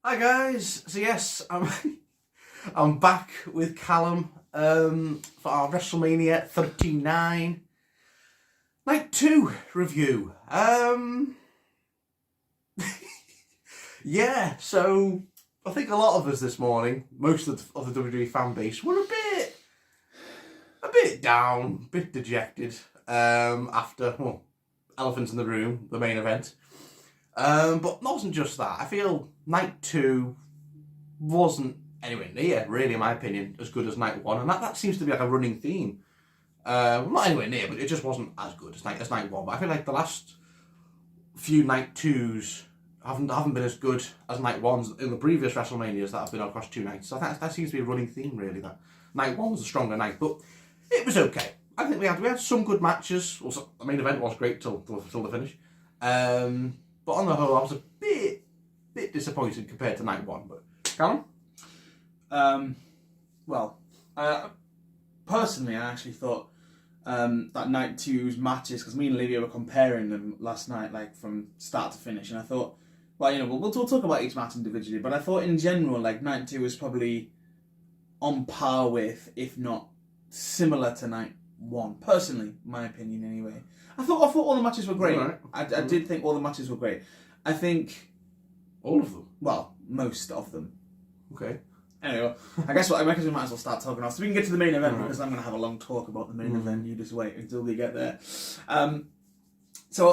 Hi guys, so yes, I'm back with Callum for our WrestleMania 39 Night 2 review. Yeah, so I think a lot of us this morning, most of the WWE fan base, were a bit down, a bit dejected after, Elephant in the Room, the main event. But it wasn't just that. I feel Night 2 wasn't anywhere near, really, in my opinion, as good as Night 1. And that seems to be like a running theme. Not anywhere near, but it just wasn't as good as Night 1. But I feel like the last few Night 2s haven't been as good as Night 1s in the previous WrestleManias that have been across two nights. So that seems to be a running theme, really, that Night 1 was a stronger night. But it was okay. I think we had some good matches. Also, the main event was great till the finish. But on the whole, I was a bit disappointed compared to Night 1. But Callum? Personally, I actually thought that Night 2's matches, because me and Olivia were comparing them last night, like from start to finish, and I thought, we'll talk about each match individually, but I thought in general, like, Night 2 was probably on par with, if not similar to Night 1. Personally, my opinion anyway. I thought all the matches were great. Right. I did think all the matches were great. I think... All of them? Well, most of them. Okay. Anyway, I guess we might as well start talking now. So we can get to the main event, Right. because I'm going to have a long talk about the main event. You just wait until we get there. So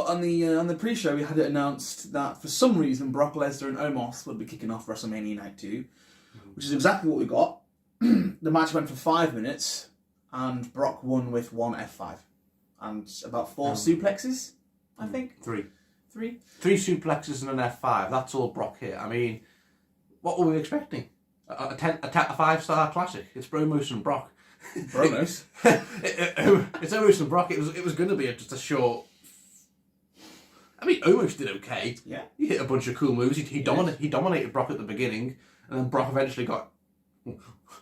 on the pre-show, we had it announced that for some reason Brock Lesnar and Omos would be kicking off WrestleMania Night 2, which is exactly what we got. The match went for 5 minutes, and Brock won with one F5 and about 4 suplexes, I think. Three. 3? 3 suplexes and an F5. That's all Brock hit. I mean, what were we expecting? A 5-star classic. It's Omos and Brock. Bromos. It's Omos and Brock. It was going to be just a short. I mean, Omos did okay. Yeah. He hit a bunch of cool moves. He dominated Brock at the beginning, and then Brock eventually got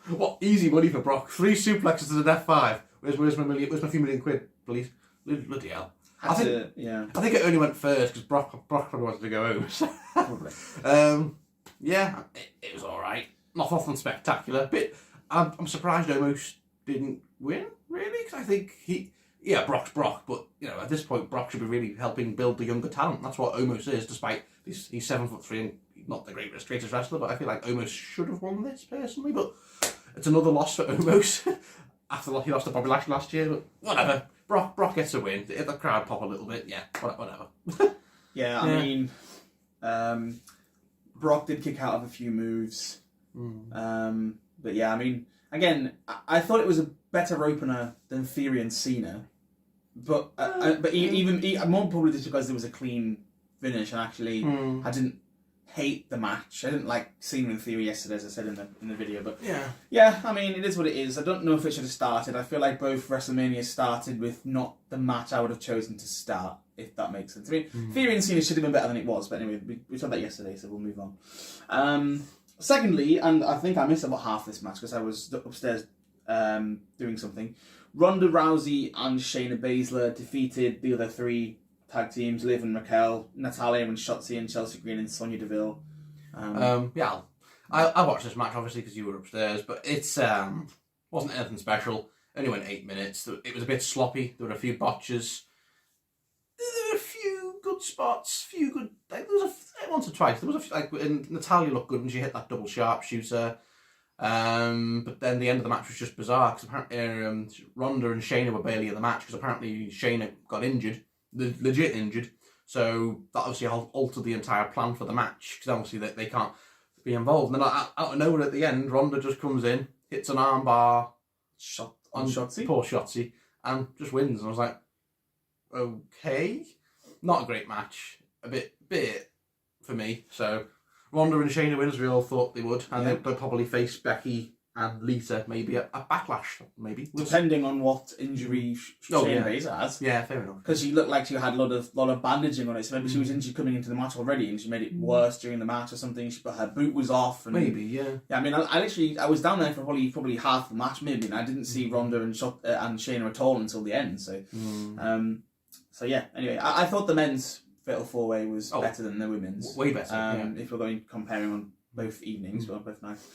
what easy money for Brock. 3 suplexes and an F5. Where's my few million quid, please? Bloody hell. I think it only went first because Brock probably wanted to go home. So. Probably. Yeah, it was all right. Nothing spectacular. But I'm surprised Omos didn't win, really, because I think Brock's Brock, but at this point Brock should be really helping build the younger talent. That's what Omos is, despite he's 7'3" and not the greatest wrestler. But I feel like Omos should have won this personally. But it's another loss for Omos after he lost to Bobby Lashley last year. But whatever. Brock gets a win. The crowd pop a little bit. Yeah, whatever. Yeah, I mean, Brock did kick out of a few moves. But yeah, I mean, again, I thought it was a better opener than Theory and Cena. But even more probably just because there was a clean finish, and actually I didn't hate the match. I didn't like Cena and Theory yesterday, as I said in the video. But yeah, I mean, it is what it is. I don't know if it should have started. I feel like both WrestleMania started with not the match I would have chosen to start, if that makes sense. I mean, Theory and Cena should have been better than it was, but anyway, we said that yesterday, so we'll move on. Secondly, and I think I missed about half this match because I was upstairs doing something, Ronda Rousey and Shayna Baszler defeated the other 3 tag teams, Liv and Raquel, Natalya and Shotzi, and Chelsea Green and Sonya Deville. I watched this match obviously because you were upstairs, but it's wasn't anything special. Only went 8 minutes. It was a bit sloppy. There were a few botches. There were a few good spots. There was once or twice. There was and Natalya looked good when she hit that double sharpshooter. But then the end of the match was just bizarre because apparently Ronda and Shayna were barely in the match because apparently Shayna got injured. Legit injured, so that obviously altered the entire plan for the match because obviously they can't be involved. And then out of nowhere at the end, Ronda just comes in, hits an armbar Shot on Shotzi, poor Shotzi, and just wins. And I was like, okay, not a great match, a bit for me. So Ronda and Shayna win as we all thought they would, and they'll probably face Becky and Lita maybe a backlash, maybe depending on what injury Shayna Baszler has. Yeah, fair enough. Because she looked like she had a lot of bandaging on it, so maybe she was injured coming into the match already, and she made it worse during the match or something. But her boot was off. And, maybe, yeah. Yeah, I mean, I was down there for probably half the match, maybe, and I didn't see Ronda and Shayna at all until the end. So, so yeah. Anyway, I thought the men's Fatal 4-Way was better than the women's. Way better. If we're going comparing on both evenings, but both nights.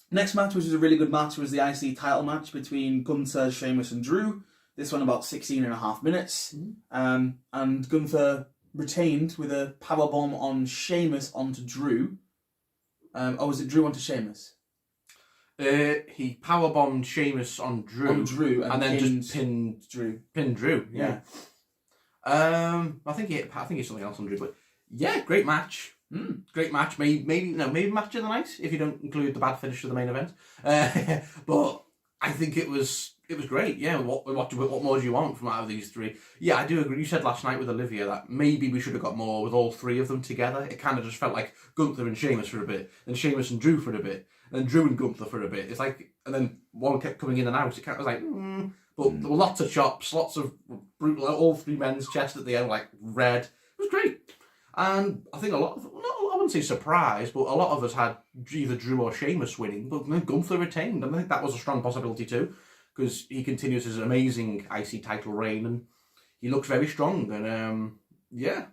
Next match, which was a really good match, was the IC title match between Gunther, Sheamus and Drew. This one about 16.5 minutes. And Gunther retained with a powerbomb on Sheamus onto Drew. Or was it Drew onto Sheamus? He powerbombed Sheamus on Drew. And then just pinned Drew. Pinned Drew, yeah. I think he something else on Drew, but yeah, great match. Great match. Maybe match of the night if you don't include the bad finish of the main event. But I think it was great. Yeah. What more do you want from out of these three? Yeah, I do agree. You said last night with Olivia that maybe we should have got more with all three of them together. It kind of just felt like Gunther and Sheamus for a bit, then Sheamus and Drew for a bit, then Drew and Gunther for a bit. It's like, and then one kept coming in and out. It kind of was like, But there were lots of chops, lots of brutal. All three men's chests at the end, like red. It was great. And I think I wouldn't say surprised, but a lot of us had either Drew or Sheamus winning, but then Gunther retained, and I think that was a strong possibility too, because he continues his amazing IC title reign, and he looks very strong, and it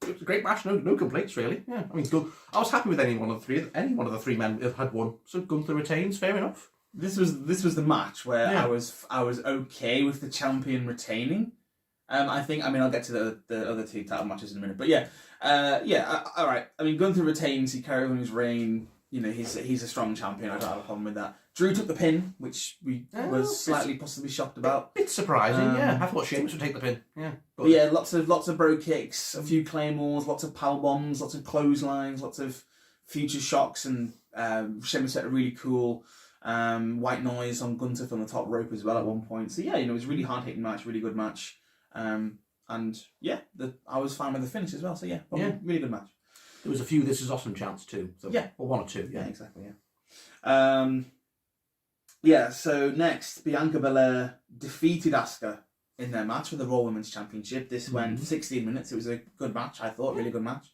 was a great match, no complaints really. Yeah, I mean, good. I was happy with any one of the three men that had won, so Gunther retains, fair enough. This was the match where I was okay with the champion retaining. I think, I'll get to the other two title matches in a minute, but all right. I mean, Gunther retains, he carries on his reign, he's a strong champion, I don't have a problem with that. Drew took the pin, which we was slightly possibly shocked about. It's surprising, I thought Sheamus would take the pin, But yeah, lots of bro kicks, a few claymores, lots of power bombs, lots of clotheslines, lots of future shocks, and Sheamus set a really cool white noise on Gunther from the top rope as well at one point. So it was a really hard-hitting match, really good match. I was fine with the finish as well. So really good match. There was a few "This is awesome" chants too. So, or one or two. Yeah, exactly. So next, Bianca Belair defeated Asuka in their match for the Raw Women's Championship. This went 16 minutes. It was a good match, I thought. Really good match.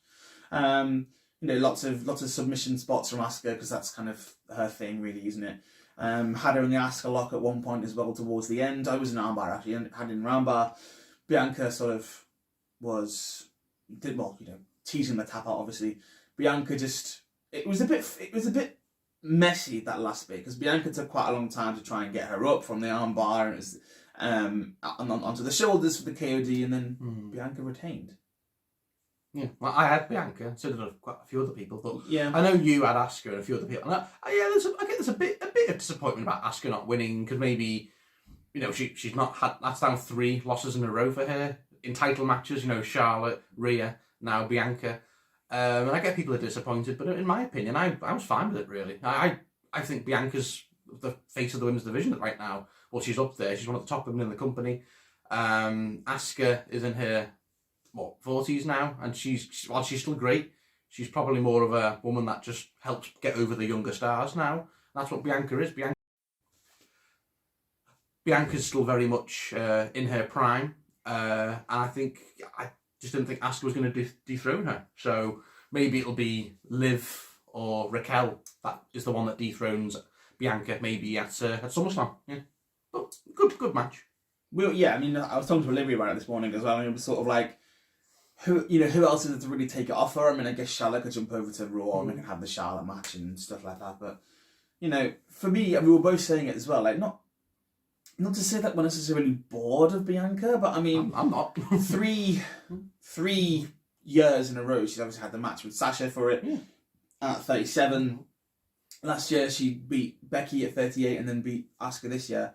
Lots of submission spots from Asuka, because that's kind of her thing, really, isn't it? Had her in the Asuka lock at one point as well towards the end. I was in armbar actually, and had in armbar. Bianca sort of teasing the tap out, obviously. Bianca it was a bit messy, that last bit, because Bianca took quite a long time to try and get her up from the armbar, and it was onto the shoulders for the KOD, and then Bianca retained. Yeah, well, I had Bianca, so did quite a few other people, but I know you had Asuka and a few other people. And there's a bit of disappointment about Asuka not winning, because maybe she's not had, that's now 3 losses in a row for her in title matches. Charlotte, Rhea, now Bianca, and I get people are disappointed, but in my opinion, I was fine with it really. I think Bianca's the face of the women's division right now. Well, she's up there. She's one of the top women in the company. Asuka is in her 40s now, and while she's still great, she's probably more of a woman that just helps get over the younger stars now. That's what Bianca is. Bianca's still very much in her prime, and I just didn't think Asuka was going to dethrone her. So maybe it'll be Liv or Raquel that is the one that dethrones Bianca, maybe at SummerSlam. Yeah, but good match. Well, I was talking to Olivia about it this morning as well, and it was sort of like, who else is to really take it off her? I guess Charlotte could jump over to Raw and we can have the Charlotte match and stuff like that. But for me, we were both saying it as well. Like, not to say that we're necessarily bored of Bianca, but I'm not. three years in a row, she's obviously had the match with Sasha for it at 37. Last year, she beat Becky at 38 and then beat Asuka this year.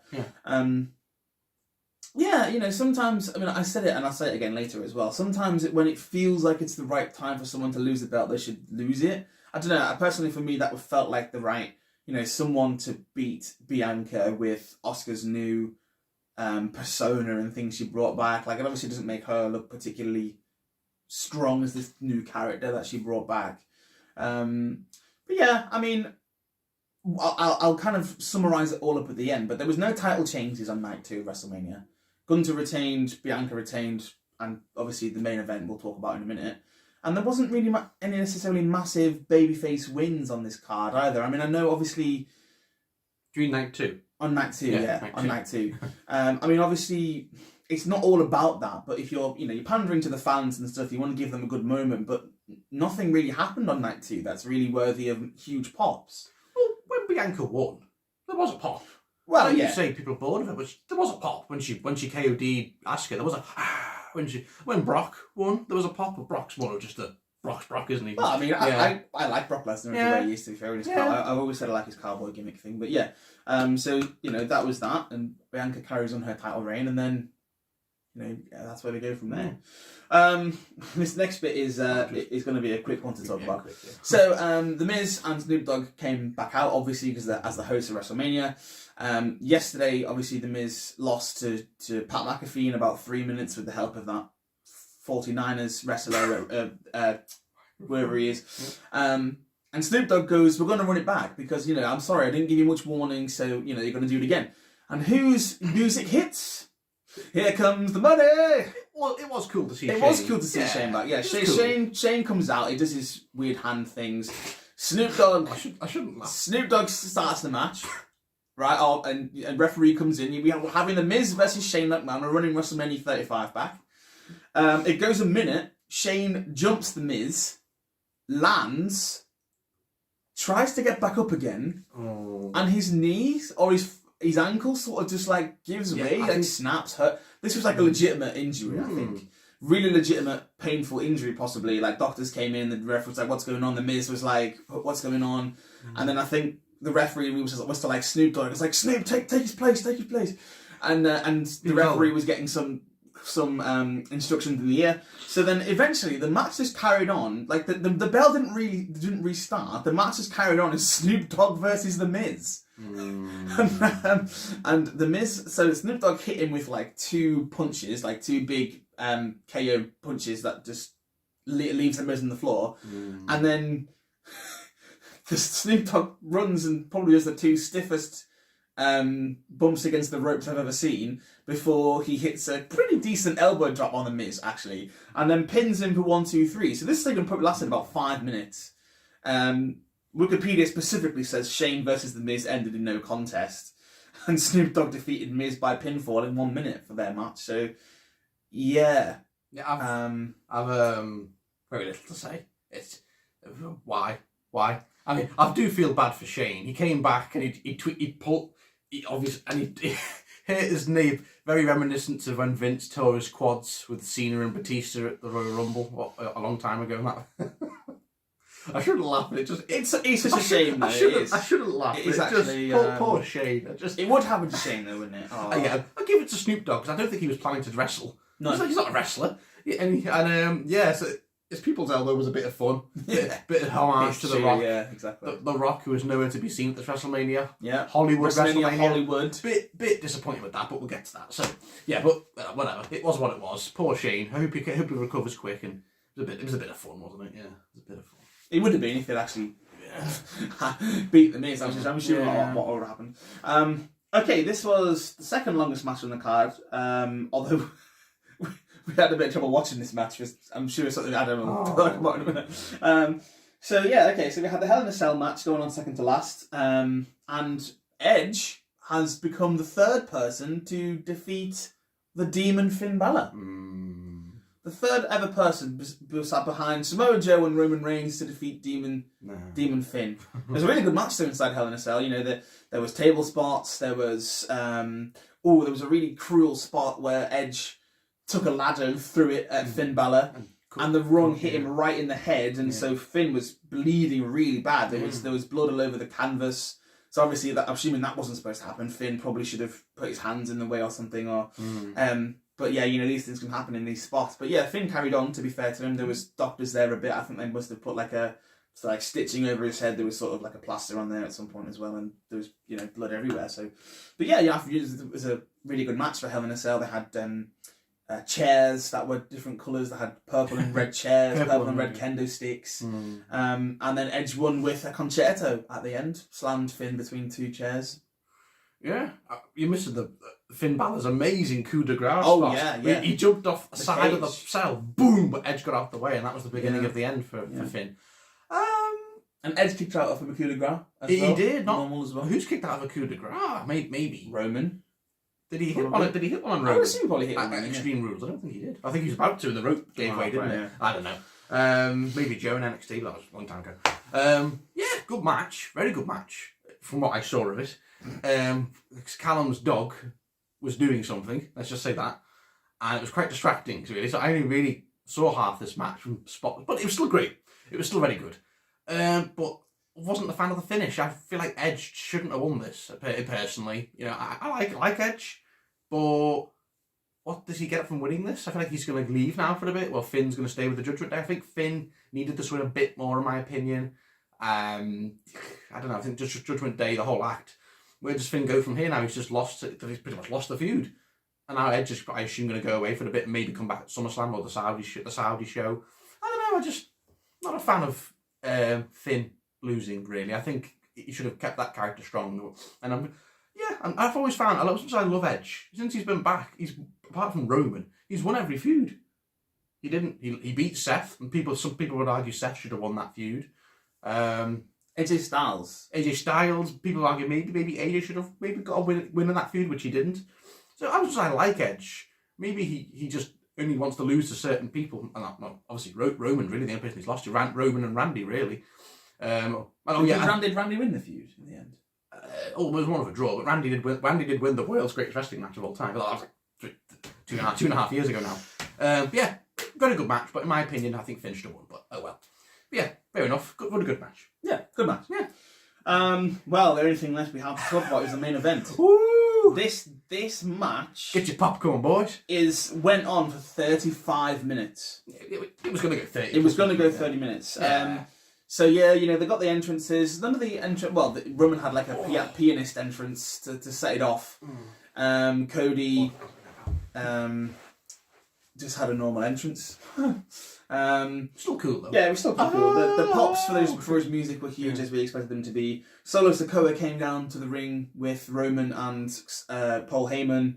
Sometimes, I said it and I'll say it again later as well. Sometimes when it feels like it's the right time for someone to lose the belt, they should lose it. I don't know, personally for me, that felt like the right, someone to beat Bianca with Asuka's new persona and things she brought back. Like, it obviously doesn't make her look particularly strong as this new character that she brought back. I'll kind of summarise it all up at the end, but there was no title changes on night 2 of WrestleMania. Gunther retained, Bianca retained, and obviously the main event we'll talk about in a minute. And there wasn't really any necessarily massive babyface wins on this card either. I know obviously... During night 2? On night 2, on night 2. Obviously it's not all about that. But if you're pandering to the fans and stuff, you want to give them a good moment. But nothing really happened on night 2 that's really worthy of huge pops. Well, when Bianca won, there was a pop. Well, you say people are bored of it, but there was a pop when she KO'd Asuka. There was a when Brock won, there was a pop. Brock's more of just a Brock, isn't he? Well, I mean, I like Brock Lesnar the way he used to be fair. I've always said I like his cowboy gimmick thing, but yeah. So that was that, and Bianca carries on her title reign, and then that's where we go from there. This next bit is going to be a quick one to talk about. So The Miz and Snoop Dogg came back out, obviously, because as the host of WrestleMania. Yesterday, obviously, The Miz lost to Pat McAfee in about 3 minutes with the help of that 49ers wrestler, wherever he is. And Snoop Dogg goes, "We're going to run it back because, I'm sorry, I didn't give you much warning, so, you're going to do it again." And whose music hits? Here comes the money! Well, it was cool to see Shane. It was cool to see Shane back. Yeah, Shane comes out, he does his weird hand things. Snoop Dogg... I shouldn't laugh. Snoop Dogg starts the match. Right, and referee comes in. We're having The Miz versus Shane McMahon. We're running WrestleMania 35 back. It goes a minute. Shane jumps The Miz, lands, tries to get back up again, and his knees or his ankle sort of just like gives way, snaps, hurt. This was like a legitimate injury, I think. Really legitimate, painful injury, possibly. Like, doctors came in, the ref was like, "What's going on?" The Miz was like, "What's going on?" And then I think the referee was to like Snoop Dogg. It's like, "Snoop, take his place, take his place." And the referee was getting some instructions in the ear. So then eventually the match just carried on. Like the bell didn't restart. The match just carried on as Snoop Dogg versus The Miz. And The Miz, so Snoop Dogg hit him with like 2 punches, like 2 big KO punches that just leaves The Miz on the floor. And then the Snoop Dogg runs and probably does the 2 stiffest bumps against the ropes I've ever seen before he hits a pretty decent elbow drop on The Miz, actually, and then pins him for 1, 2, 3. So this thing probably lasted about 5 minutes. Wikipedia specifically says Shane versus The Miz ended in no contest, and Snoop Dogg defeated Miz by pinfall in 1 minute for their match. So, yeah. I've very little to say. It's why. I mean, I do feel bad for Shane. He came back and he hit his knee. Very reminiscent of when Vince tore his quads with Cena and Batista at the Royal Rumble a long time ago. I shouldn't laugh, but it's such a shame. Though, I shouldn't laugh. It is actually poor Shane. It would happen to Shane, though, wouldn't it? Oh. Yeah, I'll give it to Snoop Dogg because I don't think he was planning to wrestle. No, he's not a wrestler. So his people's elbow was a bit of fun. Bit of homage to The Rock. Yeah, exactly. The Rock, who was nowhere to be seen at this WrestleMania. Yeah. WrestleMania. Hollywood. Bit disappointed with that, but we'll get to that. So, yeah, but whatever. It was what it was. Poor Shane. I hope he recovers quick. And it was a bit of fun, wasn't it? Yeah, it was a bit of fun. It would have been if they'd actually beat The Miz. I'm sure what would have happened. Okay, this was the second longest match on the card. Although we had a bit of trouble watching this match, because I'm sure something I don't know talk about in a minute. So we had the Hell in a Cell match going on second to last, and Edge has become the 3rd person to defeat the Demon Finn Balor. The 3rd ever person sat behind Samoa Joe and Roman Reigns to defeat Demon Finn. It was a really good match though inside Hell in a Cell. There was table spots. There was there was a really cruel spot where Edge took a ladder and threw it at Finn Balor, and the rung hit him right in the head, and so Finn was bleeding really bad. There was blood all over the canvas. So obviously, I'm assuming that wasn't supposed to happen. Finn probably should have put his hands in the way or something, But yeah, these things can happen in these spots. But yeah, Finn carried on, to be fair to him. There was doctors there a bit. I think they must have put like stitching over his head. There was sort of like a plaster on there at some point as well. And there was, blood everywhere. So, but yeah, it was a really good match for Hell in a Cell. They had chairs that were different colours. They had purple and red chairs, purple and red kendo sticks. And then Edge won with a concerto at the end. Slammed Finn between 2 chairs. Yeah, you missed the Finn Balor's amazing coup de grace. Oh, yeah. He jumped off the side of the cell, boom, but Edge got out the way, and that was the beginning of the end for Finn. And Edge kicked out of a coup de grace. He did, not normal as well. Who's kicked out of a coup de grace? Maybe Roman. Did he hit one? Did he hit one on Roman? I would assume he probably hit one. Extreme Rules. I don't think he did. I think he was about to, and the rope gave way, didn't it? I don't know. Maybe Joe in NXT, but that was a long time ago. Yeah, good match. Very good match, from what I saw of it. Callum's dog was doing something, let's just say that. And it was quite distracting, really. So I only really saw half this match from spot, but it was still great. It was still very good. But wasn't a fan of the finish. I feel like Edge shouldn't have won this, personally. You know, I like Edge, but what does he get from winning this? I feel like he's going to leave now for a bit. Well, Finn's going to stay with the Judgment Day. I think Finn needed to win a bit more, in my opinion. I don't know. I think just Judgment Day, the whole act. Where does Finn go from here now? He's just lost. He's pretty much lost the feud. And now Edge is, I assume, going to go away for a bit and maybe come back at SummerSlam or the Saudi show. I don't know. I'm just not a fan of Finn losing, really. I think he should have kept that character strong. And I've always found, I love Edge. Since he's been back, apart from Roman, he's won every feud. He beat Seth, and some people would argue Seth should have won that feud. AJ Styles, people argue maybe AJ should have got a win in that feud, which he didn't. So I like Edge. Maybe he just only wants to lose to certain people. And obviously Roman, really, the only person he's lost to, Roman and Randy, really. Did Randy win the feud in the end? It was more of a draw, but Randy did win the world's greatest wrestling match of all time. But that was like two and a half years ago now. Yeah, very good match, but in my opinion, I think Finn should have won. But oh well. But yeah, fair enough. What a good match. Yeah, good match. Yeah. Well, the only thing left we have to talk about is the main event. Woo! This match. Get your popcorn, boys. Went on for 35 minutes. It was going to go 30. It was going to go 30 minutes. Yeah. So yeah, they got the entrances. None of the Roman had like a pianist entrance to set it off. Cody just had a normal entrance. Still cool though. Yeah, it was still cool. The pops for his music were huge, as we expected them to be. Solo Sikoa came down to the ring with Roman and Paul Heyman.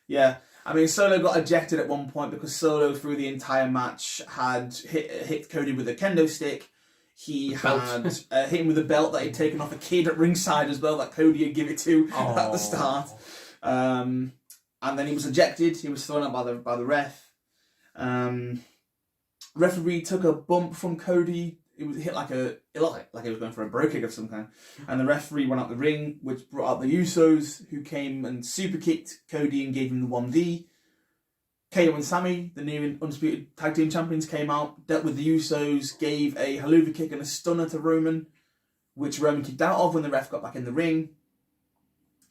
Yeah. I mean, Solo got ejected at one point because Solo, through the entire match, had hit Cody with a kendo stick. He had hit him with a belt that he'd taken off a kid at ringside as well, that Cody had given it to at the start. And then he was ejected. He was thrown out by the ref. Referee took a bump from Cody. It was hit it looked like he was going for a bro kick of some kind. And the referee went out the ring, which brought out the Usos, who came and super kicked Cody and gave him the 1D. KO and Sami, the new undisputed tag team champions, came out, dealt with the Usos, gave a haluva kick and a stunner to Roman, which Roman kicked out of when the ref got back in the ring.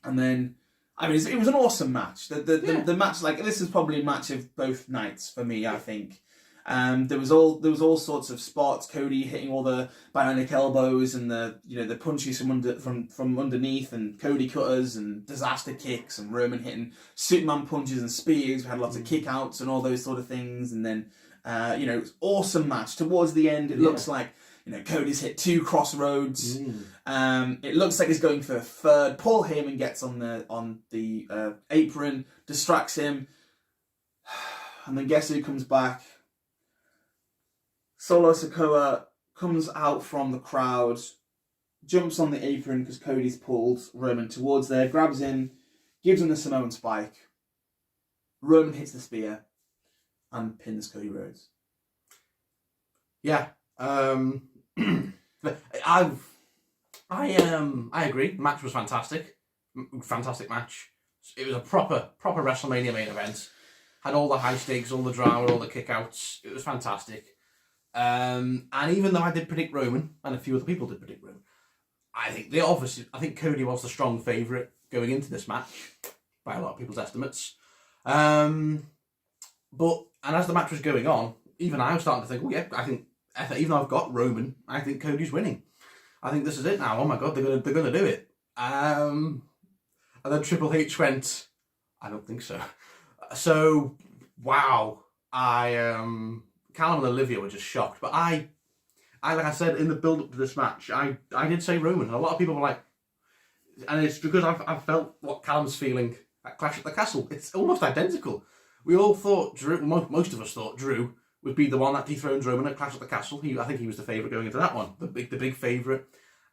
And then, I mean, it was an awesome match. The match, this is probably a match of both nights for me, I think. There was all sorts of spots. Cody hitting all the bionic elbows and the punches from underneath, and Cody cutters and disaster kicks, and Roman hitting Superman punches and spears. We had lots of kick outs and all those sort of things. And then it was an awesome match. Towards the end, it looks like Cody's hit 2 crossroads. It looks like he's going for a third. Paul Heyman gets on the apron, distracts him, and then guess who comes back? Solo Sikoa comes out from the crowd, jumps on the apron because Cody's pulled Roman towards there, grabs him, gives him the Samoan spike. Roman hits the spear and pins Cody Rhodes. Yeah. I agree. The match was fantastic. Fantastic match. It was a proper WrestleMania main event. Had all the high stakes, all the drama, all the kickouts. It was fantastic. And even though I did predict Roman, and a few other people did predict Roman, I think Cody was the strong favourite going into this match by a lot of people's estimates. And as the match was going on, even I was starting to think, I think even though I've got Roman, I think Cody's winning. I think this is it now. Oh my God, they're gonna do it. And then Triple H went, I don't think so. So wow, Callum and Olivia were just shocked, but I like I said in the build-up to this match, I did say Roman, and a lot of people were like, and it's because I've felt what Callum's feeling at Clash at the Castle. It's almost identical. We all thought Drew, most of us thought Drew would be the one that dethrones Roman at Clash at the Castle. I think he was the favourite going into that one, the big favourite,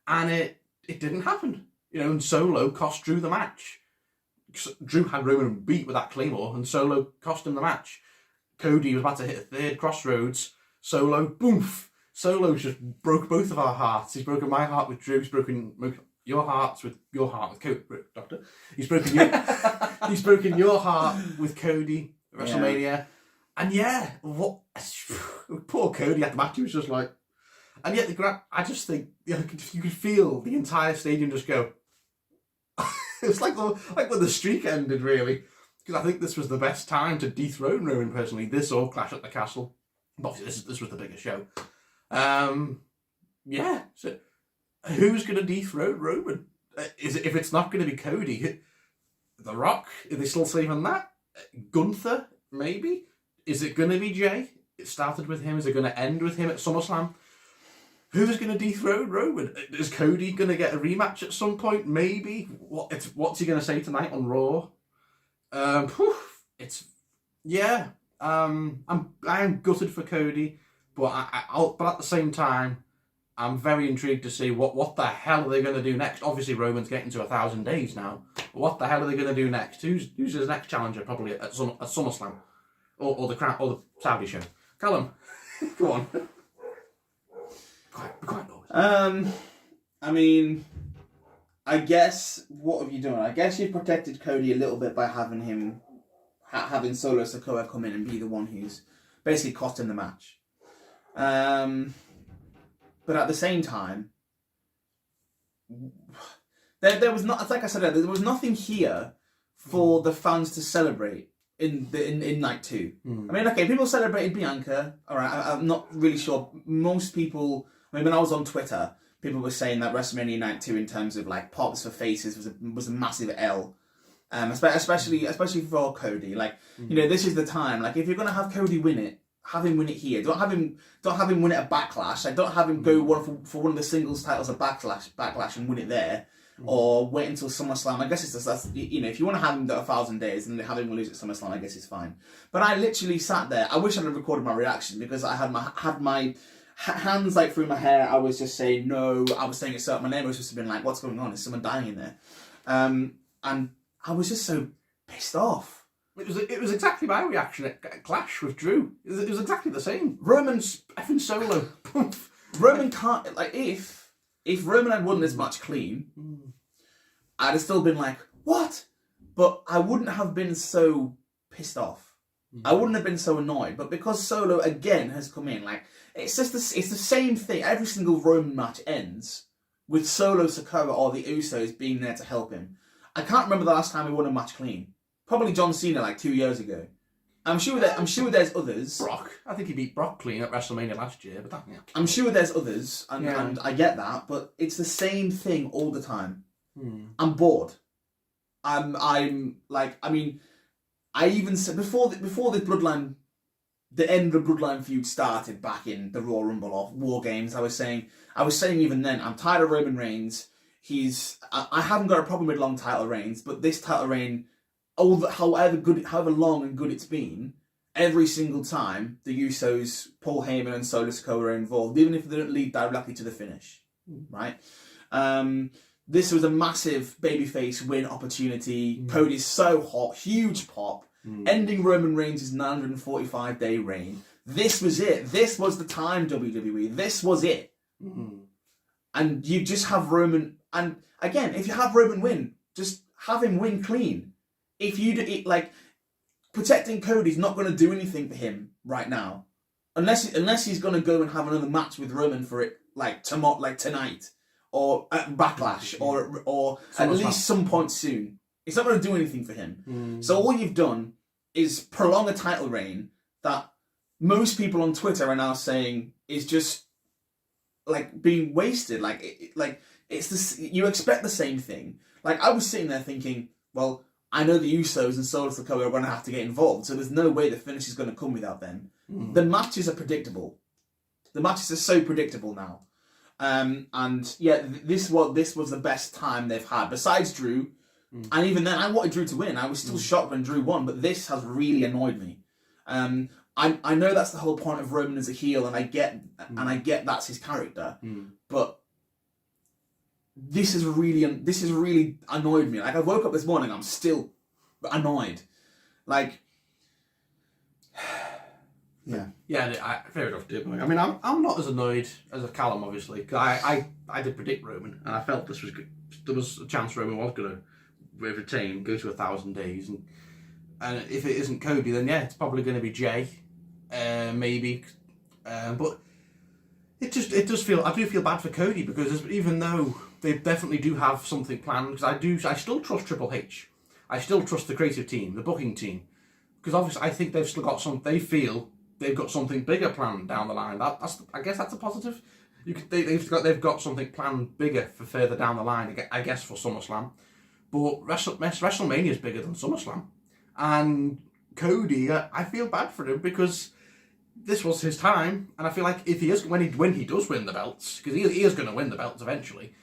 and it didn't happen. and Solo cost Drew the match. Drew had Roman beat with that Claymore, and Solo cost him the match. Cody was about to hit a third crossroads. Solo, boof! Solo's just broke both of our hearts. He's broken my heart with Drew. He's broken your heart with Cody, Doctor. He's broken your heart with Cody at WrestleMania. Yeah. And yeah, poor Cody at the match. He was just like, and yet I just think you could feel the entire stadium just go. It's like when the streak ended, really, because I think this was the best time to dethrone Roman personally. This or Clash at the Castle. Obviously, this was the biggest show. Yeah. So, who's going to dethrone Roman? If it's not going to be Cody, The Rock? Are they still saving that? Gunther, maybe. Is it going to be Jay? It started with him. Is it going to end with him at SummerSlam? Who's going to dethrone Roman? Is Cody going to get a rematch at some point? Maybe. What's he going to say tonight on Raw? I'm gutted for Cody, but but at the same time, I'm very intrigued to see what the hell are they going to do next. Obviously, Roman's getting to 1,000 days now. But what the hell are they going to do next? Who's his next challenger? Probably at SummerSlam, or the Saudi show. Callum, go on. Quite I mean, I guess, what have you done? I guess you've protected Cody a little bit by having him, having Solo Sikoa come in and be the one who's basically cost him the match. But at the same time, there was not, like I said, there was nothing here for the fans to celebrate in night 2. I mean, okay, people celebrated Bianca. All right, I'm not really sure. Most people, I mean, when I was on Twitter, people were saying that WrestleMania night 2, in terms of like pops for faces, was a massive L. Especially for Cody. Like, this is the time. Like, if you're gonna have Cody win it, have him win it here. Don't have him win it at Backlash. Like, don't have him go for one of the singles titles at Backlash and win it there. Or wait until SummerSlam. I guess it's just, that's, if you want to have him do 1,000 days and have him lose at SummerSlam, I guess it's fine. But I literally sat there. I wish I'd have recorded my reaction, because I had my hands like through my hair. I was just saying no. I was saying it so my name was just been like, what's going on? Is someone dying in there? And I was just so pissed off. It was exactly my reaction at Clash with Drew. It was exactly the same. Roman's effing Solo. Roman can't, like, if Roman had won this match clean, I'd have still been like, what? But I wouldn't have been so pissed off. I wouldn't have been so annoyed. But because Solo again has come in, like, it's the same thing. Every single Roman match ends with Solo Sikoa or the Usos being there to help him. I can't remember the last time he won a match clean. Probably John Cena like 2 years ago. I'm sure there's others. Brock. I think he beat Brock clean at WrestleMania last year, but yeah. I'm sure there's others, and I get that, but it's the same thing all the time. I'm bored. I'm like, I mean, I even said before the Bloodline, the end of the Bloodline feud started back in the Royal Rumble or War Games. I was saying even then, I'm tired of Roman Reigns. I haven't got a problem with long title reigns, but this title reign, however long and good it's been, every single time the Usos, Paul Heyman and Solo Sikoa are involved, even if they don't lead directly to the finish, right? This was a massive babyface win opportunity. Cody's so hot, huge pop, ending Roman Reigns' 945-day reign. This was it. This was the time, WWE. This was it. And you just have Roman, and again, if you have Roman win, just have him win clean. If you like, protecting Cody's not going to do anything for him right now, unless he's going to go and have another match with Roman for it, like tomorrow, like tonight, or at Backlash, or at least some point soon. It's not going to do anything for him. So all you've done is prolong a title reign that most people on Twitter are now saying is just like being wasted. Like it's this. You expect the same thing. Like, I was sitting there thinking, well, I know the Usos and Solo Sikoa are going to have to get involved, so there's no way the finish is going to come without them. The matches are predictable. The matches are so predictable now. And yeah, this was the best time they've had, besides Drew. And even then, I wanted Drew to win. I was still shocked when Drew won, but this has really annoyed me. I know that's the whole point of Roman as a heel, and I get that's his character. But this has really annoyed me. Like, I woke up this morning, I'm still annoyed. Like, yeah, fair enough, dude. I mean, I'm not as annoyed as a Callum, obviously, because I did predict Roman, and I felt there was a chance Roman was going to retain, go to 1,000 days, and if it isn't Cody, then yeah, it's probably going to be Jay, maybe, but I do feel bad for Cody, because even though they definitely do have something planned, because I still trust Triple H, I still trust the creative team, the booking team, because obviously I think they've still got they feel they've got something bigger planned down the line. I guess that's a positive. They've got something planned bigger for further down the line, I guess, for SummerSlam. But WrestleMania is bigger than SummerSlam, and Cody, I feel bad for him, because this was his time, and I feel like if he is when he does win the belts, because he is going to win the belts eventually,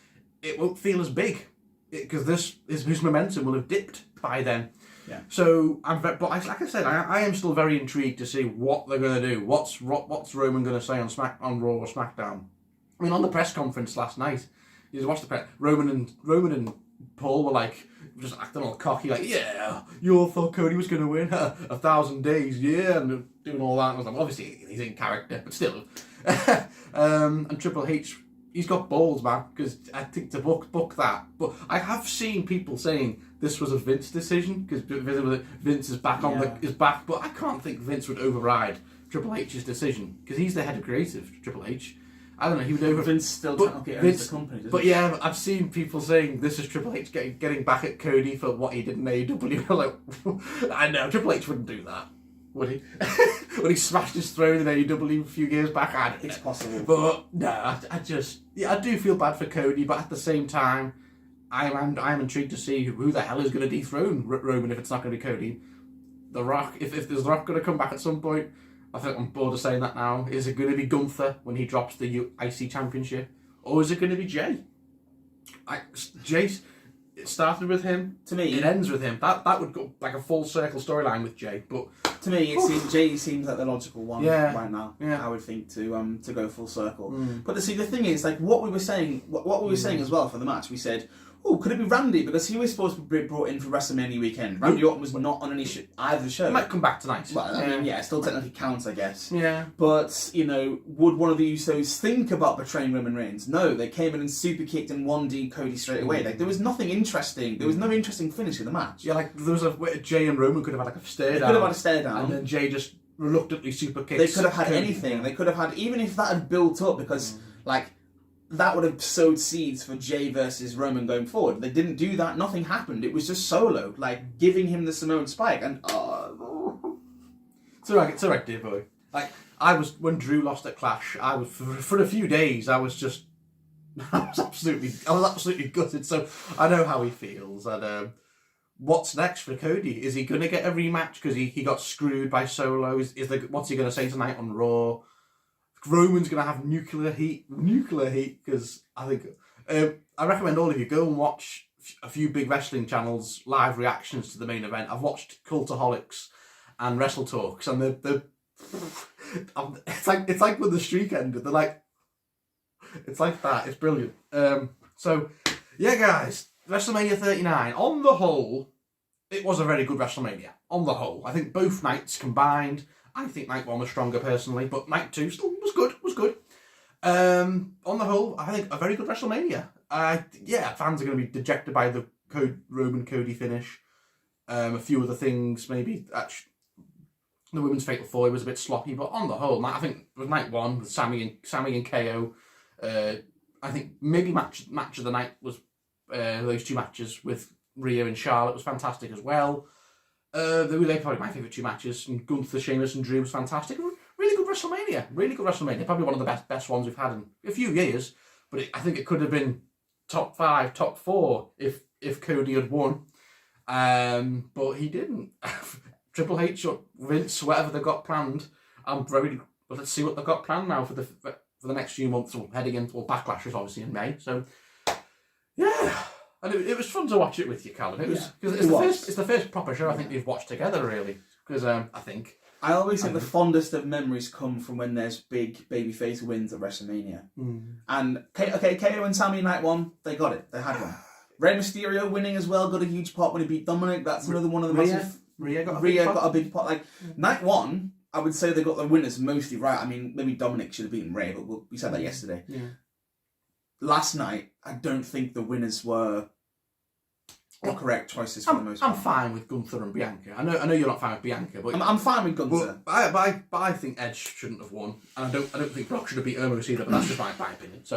it won't feel as big, because his momentum will have dipped by then. Yeah. So but like I said, I am still very intrigued to see what they're going to do. What's Roman going to say on Raw or SmackDown? I mean, on the press conference last night, you just watched the press. Roman and Paul were like just acting all cocky, like, yeah, you all thought Cody was going to win 1,000 days, yeah, and doing all that. And I was like, well, obviously he's in character, but still. And Triple H, he's got balls, man, because I think to book that. But I have seen people saying this was a Vince decision, because Vince is back is back, but I can't think Vince would override Triple H's decision, because he's the head of creative, Triple H. I don't know, he would over... Vince still technically owns the company, doesn't he? But yeah, I've seen people saying this is Triple H getting back at Cody for what he did in AEW. Like, I know, Triple H wouldn't do that, would he? When he smashed his throne in AEW a few years back, I don't know. It's possible. But no, I do feel bad for Cody, but at the same time, I'm intrigued to see who the hell is going to dethrone Roman if it's not going to be Cody. The Rock, if there's The Rock going to come back at some point, I think I'm bored of saying that now. Is it going to be Gunther when he drops the IC Championship? Or is it going to be Jay? It started with him. To me, it ends with him. That would go like a full circle storyline with Jay. But to me, Jay seems like the logical one right now. Yeah. I would think to go full circle. But the thing is, like what we were saying, what we were saying as well for the match, we said, oh, could it be Randy? Because he was supposed to be brought in for WrestleMania weekend. Randy Orton was not on either show. He might come back tonight. Well, I mean, yeah, it still technically counts, I guess. Yeah. But, would one of the Usos think about betraying Roman Reigns? No, they came in and super kicked and 1D Cody straight away. Like, there was nothing interesting. There was no interesting finish in the match. Yeah, like, there was Jay and Roman could have had like a stare down. They could have had a stare down. And then Jay just reluctantly super kicked. They could have had anything. They could have had, even if that had built up, because, that would have sowed seeds for Jay versus Roman going forward. They didn't do that. Nothing happened. It was just Solo, giving him the Samoan spike. And it's alright, dear boy. Like, when Drew lost at Clash, I was for a few days. I was absolutely gutted. So I know how he feels. And what's next for Cody? Is he going to get a rematch because he got screwed by Solo? What's he going to say tonight on Raw? Roman's going to have nuclear heat, because I think... I recommend all of you go and watch a few big wrestling channels, live reactions to the main event. I've watched Cultaholics and Wrestle Talks, and it's like when the streak ended. They're like... It's like that. It's brilliant. So, yeah, guys, WrestleMania 39, on the whole, it was a very good WrestleMania. On the whole. I think both nights combined... I think night 1 was stronger personally, but night 2 still was good. On the whole, I think a very good WrestleMania. Fans are going to be dejected by the Roman Cody finish. A few other things, maybe. The women's Fatal 4 was a bit sloppy, but on the whole, I think it was night 1 with Sammy and KO. I think maybe match of the night was those two matches with Rhea and Charlotte was fantastic as well. They're probably my favourite two matches. And Gunther, Sheamus and Drew was fantastic. Really good WrestleMania. Probably one of the best ones we've had in a few years. But I think it could have been top 5, top 4 if Cody had won. But he didn't. Triple H or Vince, whatever they got planned. Let's see what they've got planned now for the next few months. Heading into Backlash is obviously in May. So, yeah. And it was fun to watch it with you, Callum. It's the first proper show I think we've watched together, really. Because I think I always think the fondest of memories come from when there's big babyface wins at WrestleMania. And KO and Sami night one, they got it. They had one. Rey Mysterio winning as well, got a huge pot when he beat Dominic. That's another one of the massive. Rhea got a big pot. Like night one, I would say they got the winners mostly right. I mean, maybe Dominic should have beaten Rey, but we said that yesterday. Yeah. Last night, I don't think the winners were the correct choices for the most part. I'm fine with Gunther and Bianca. I know you're not fine with Bianca, but I'm fine with Gunther. But I think Edge shouldn't have won, and I don't think Brock should have beat Omos either. But that's just my opinion. So,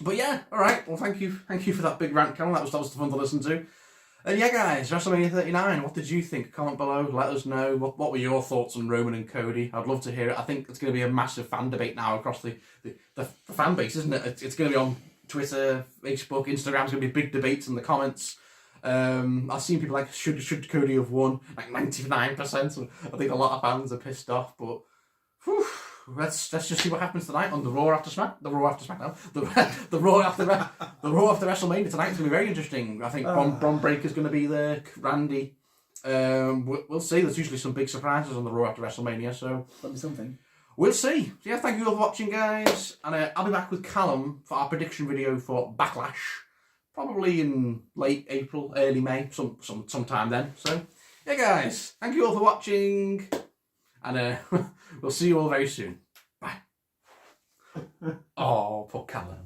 but yeah, all right. Well, thank you for that big rant, Callum. That was fun to listen to. And yeah, guys, WrestleMania 39. What did you think? Comment below. Let us know. What were your thoughts on Roman and Cody? I'd love to hear it. I think it's going to be a massive fan debate now across the fan base, isn't it? It's going to be on Twitter, Facebook, Instagram's going to be big debates in the comments. I've seen people like, should Cody have won? Like 99%. I think a lot of fans are pissed off, but whew, let's just see what happens tonight on the Raw after SmackDown. The Raw after WrestleMania tonight is going to be very interesting. I think Bron Breakker's going to be there. Randy. We'll see. There's usually some big surprises on the Raw after WrestleMania, so That'll be something. We'll see. So yeah, thank you all for watching, guys, and I'll be back with Callum for our prediction video for Backlash. Probably in late April, early May, sometime then. So, yeah, guys, thank you all for watching, and we'll see you all very soon. Bye. Oh, poor Callum.